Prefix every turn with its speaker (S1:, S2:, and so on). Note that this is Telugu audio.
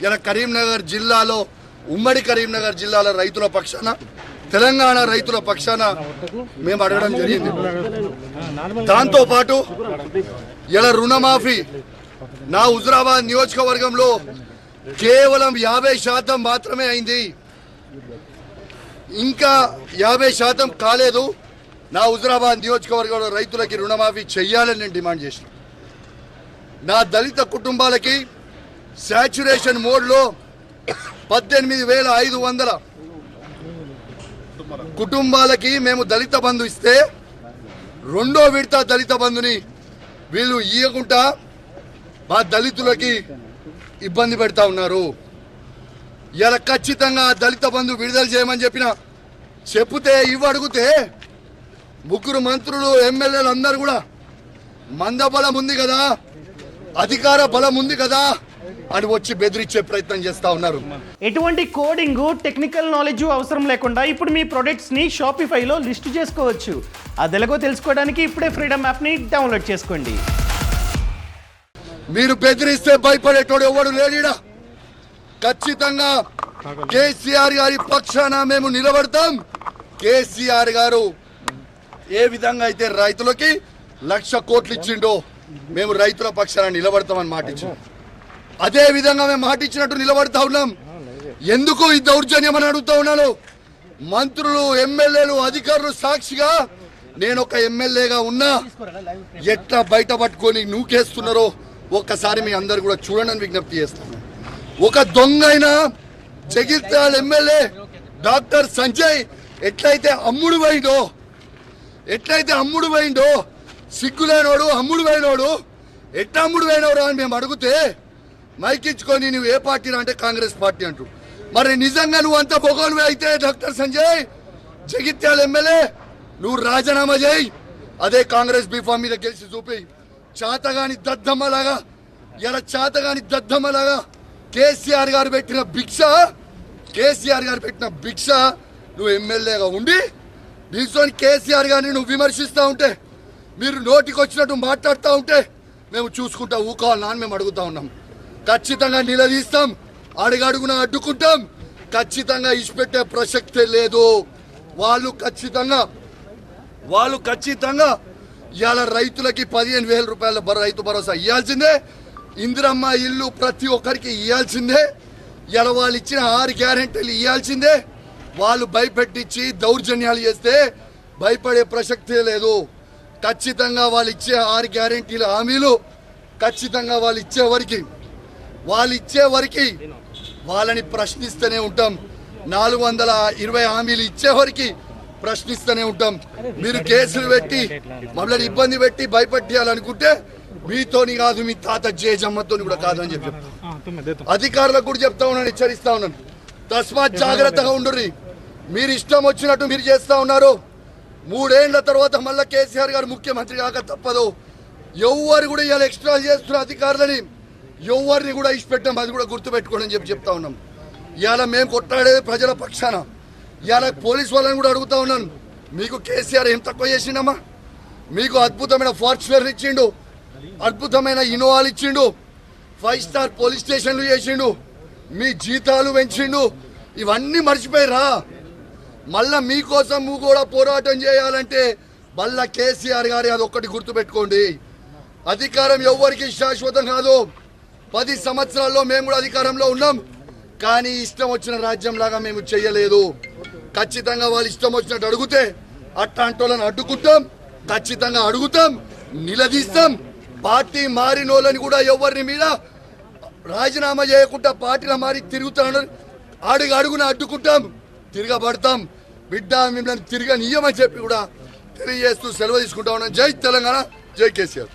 S1: ఇలా కరీంనగర్ జిల్లాలో ఉమ్మడి కరీంనగర్ జిల్లాల రైతుల పక్షాన తెలంగాణ రైతుల పక్షాన మేము అడగడం జరిగింది. దాంతోపాటు ఇలా రుణమాఫీ నా హుజురాబాద్ నియోజకవర్గంలో కేవలం 50% మాత్రమే అయింది, ఇంకా 50% కాలేదు. నా హుజురాబాద్ నియోజకవర్గంలో రైతులకి రుణమాఫీ చెయ్యాలని నేను డిమాండ్ చేసిన. నా దళిత కుటుంబాలకి శాచ్యురేషన్ మోడ్లో 18,500 కుటుంబాలకి మేము దళిత బంధు ఇస్తే రెండో విడత దళిత బంధుని వీళ్ళు ఇవ్వకుండా మా దళితులకి ఇబ్బంది పెడతా ఉన్నారు. ఇలా ఖచ్చితంగా దళిత బంధు విడుదల చేయమని చెప్తే అడిగితే ముగ్గురు మంత్రులు ఎమ్మెల్యేలు అందరూ కూడా మందబలం ఉంది కదా, అధికార బలం ఉంది కదా అని వచ్చి బెదిరించే ప్రయత్నం చేస్తా ఉన్నారు.
S2: ఎటువంటి కోడింగ్ టెక్నికల్ నాలెడ్జ్ అవసరం లేకుండా ఇప్పుడు మీ ప్రొడక్ట్స్ ని షాపిఫైలో లిస్ట్ చేసుకోవచ్చు. అది ఎలాగో తెలుసుకోవడానికి ఇప్పుడే ఫ్రీడమ్ యాప్ ని డౌన్లోడ్ చేసుకోండి.
S1: మీరు బెదిరిస్తే భయపడేటోడు ఎవడు లేడా? ఖచ్చితంగా కేసీఆర్ గారి పక్షాన మేము నిలబడతాం. కేసీఆర్ గారు ఏ విధంగా అయితే రైతులకి 1,00,000 కోట్లు ఇచ్చిండో మేము రైతుల పక్షాన నిలబడతామని మాటిచ్చాం. అదే విధంగా మేము మాటిచ్చినట్టు నిలబడతా ఉన్నాం. ఎందుకు ఈ దౌర్జన్యం అని అడుగుతా ఉన్నాను. మంత్రులు ఎమ్మెల్యేలు అధికారులు సాక్షిగా నేను ఒక ఎమ్మెల్యేగా ఉన్నా ఎట్లా బయట పట్టుకొని నూకేస్తున్నారో ఒక్కసారి మీ అందరు కూడా చూడండి విజ్ఞప్తి చేస్తాను. ఒక దొంగ అయినా జగిత్యాల ఎమ్మెల్యే డాక్టర్ సంజయ్ ఎట్లయితే అమ్ముడు పోయిండో సిగ్గులేనోడు అమ్ముడు పోయినోడు ఎట్లా అమ్ముడు పోయినోడు అని మేము అడిగితే మైకిచ్చుకొని నువ్వు ఏ పార్టీ అంటే కాంగ్రెస్ పార్టీ అంటూ. మరి నిజంగా నువ్వు అంత బొగోనివే అయితే డాక్టర్ సంజయ్ జగిత్యాల ఎమ్మెల్యే నువ్వు రాజీనామా చేయి, అదే కాంగ్రెస్ బీఫామ్ మీద గెలిచి చూపి. చాతగాని దద్దమ్మలాగా కేసీఆర్ గారు పెట్టిన భిక్ష నువ్వు ఎమ్మెల్యేగా ఉండి నిల్చొని కేసీఆర్ గారిని నువ్వు విమర్శిస్తూ ఉంటే, మీరు నోటికి వచ్చినట్టు మాట్లాడుతూ ఉంటే మేము చూసుకుంటా ఊకోవాలన్నా అని మేము అడుగుతా ఉన్నాం. ఖచ్చితంగా నిలదీస్తాం, అడుగడుగున అడ్డుకుంటాం. ఖచ్చితంగా ఇచ్చిపెట్టే ప్రసక్తే లేదు. వాళ్ళు ఖచ్చితంగా ఇవాళ రైతులకి 15,000 రూపాయల రైతు భరోసా ఇవ్వాల్సిందే. ఇందిరమ్మ ఇల్లు ప్రతి ఒక్కరికి ఇవ్వాల్సిందే. ఇలా వాళ్ళు ఇచ్చిన 6 గ్యారెంటీలు ఇవ్వాల్సిందే. వాళ్ళు భయపెట్టించి దౌర్జన్యాలు చేస్తే భయపడే ప్రసక్తే లేదు. ఖచ్చితంగా వాళ్ళు ఇచ్చే 6 గ్యారెంటీల హామీలు ఖచ్చితంగా వాళ్ళు ఇచ్చే వరకు వాళ్ళని ప్రశ్నిస్తూనే ఉంటాం. 420 హామీలు ఇచ్చే వరకు ప్రశ్నిస్తూనే ఉంటాం. మీరు కేసులు పెట్టి మమ్మల్ని ఇబ్బంది పెట్టి భయపెట్టాలనుకుంటే మీతోని కాదు, మీ తాత జేజమ్మతో కూడా కాదని చెప్తాను. అధికారులకు కూడా చెప్తా ఉన్నాను, హెచ్చరిస్తా ఉన్నాను. తస్మాత్ జాగ్రత్తగా ఉండుర్రి. మీరు ఇష్టం వచ్చినట్టు మీరు చేస్తా ఉన్నారు. 3 ఏళ్ల తర్వాత మళ్ళీ కేసీఆర్ గారు ముఖ్యమంత్రి కాక తప్పదు. ఎవరు కూడా ఇలా ఎక్స్ట్రా చేస్తున్న అధికారులని ఎవరిని కూడా ఇచ్చిపెట్టాం, అది కూడా గుర్తుపెట్టుకోండి అని చెప్తా ఉన్నాం. ఇవాళ మేము కొట్లాడేది ప్రజల పక్షాన. ఇవాళ పోలీస్ వాళ్ళని కూడా అడుగుతా ఉన్నాను, మీకు కేసీఆర్ ఏం తక్కువ చేసిండమ్మా? మీకు అద్భుతమైన ఫార్చునర్ ఇచ్చిండు, అద్భుతమైన ఇన్నోవాలు ఇచ్చిండు, 5 స్టార్ పోలీస్ స్టేషన్లు చేసిండు, మీ జీతాలు పెంచిండు. ఇవన్నీ మర్చిపోయిరా? మళ్ళా మీకోసం కూడా పోరాటం చేయాలంటే మళ్ళా కేసీఆర్ గారి అదొక్కటి గుర్తుపెట్టుకోండి. అధికారం ఎవరికి శాశ్వతం కాదు. 10 సంవత్సరాల్లో మేము కూడా అధికారంలో ఉన్నాం, కానీ ఇష్టం వచ్చిన రాజ్యంలాగా మేము చెయ్యలేదు. ఖచ్చితంగా వాళ్ళు ఇష్టం వచ్చినట్టు అడిగితే అట్లాంటోళ్ళని అడ్డుకుంటాం, ఖచ్చితంగా అడుగుతాం, నిలదీస్తాం. పార్టీ మారినోళ్ళని కూడా ఎవరిని మీద రాజీనామా చేయకుండా పార్టీలో మారి తిరుగుతాను అడుగున అడ్డుకుంటాం, తిరగబడతాం. బిడ్డ మిమ్మల్ని తిరగనియమని చెప్పి కూడా తెలియజేస్తూ సెలవు తీసుకుంటా ఉన్నాం. జై తెలంగాణ, జై కేసీఆర్.